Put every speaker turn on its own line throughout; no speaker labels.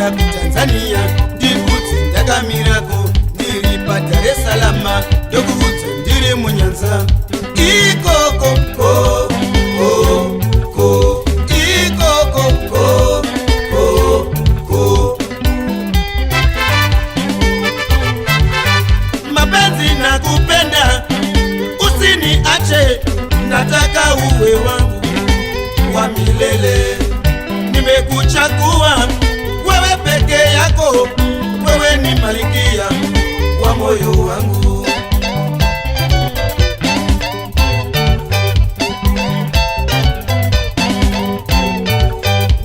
ndakabira kuTanzania ndikuti ndakamirako ndiri paDar es Salaam ndokubudza ndiri muNyanza ikoko ko ikoko ko mapenzi nakupenda usiniache nataka uwe wangu wa milele nimekuchagua wewe peke yako wewe ni malkia wa moyo wangu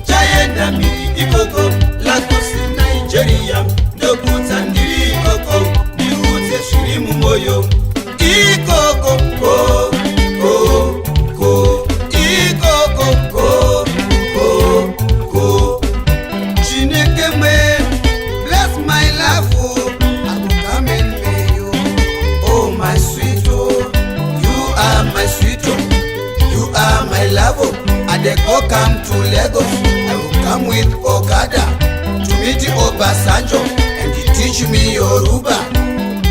Jayenda miri ikoko Lagos Nigeria ndokudza ndiri ikoko ndiudze zviri mumwoyo ikoko come to Lagos, I will come with Okada to meet Obasanjo and he teach me Yoruba.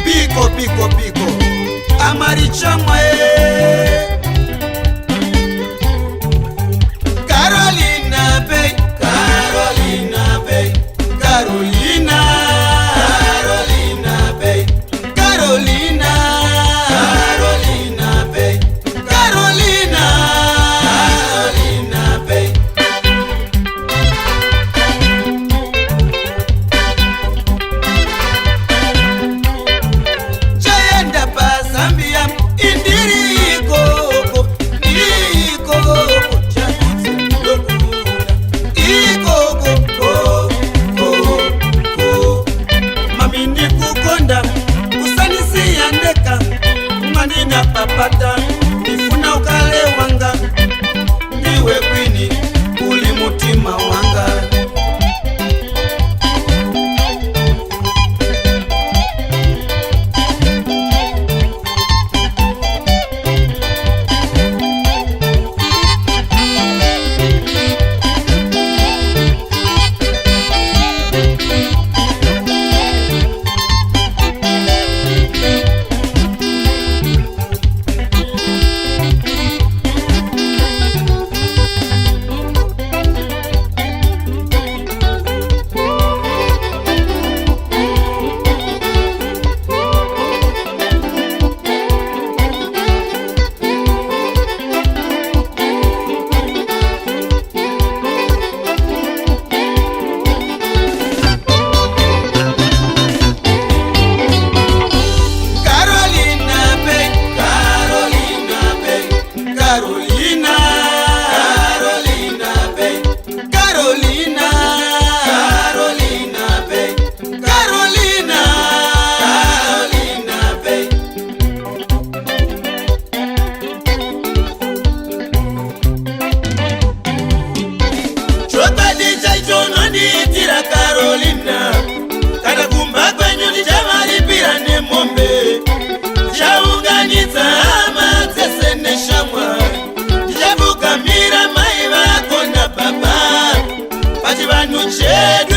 Piko, piko, piko, Amarichama Carolina Bay, Carolina Bay, Carolina, Carolina Bay, Carolina, Carolina Bay, Carolina. Papata nifuna ukale wanga ndiwe kwini uli mutima wanga Carolina, kana kumba kwenyu nichamaripira nemombe chaunganidza hama dzese neshamwa ndichafukamira mai vako nababa pachivanhu chedu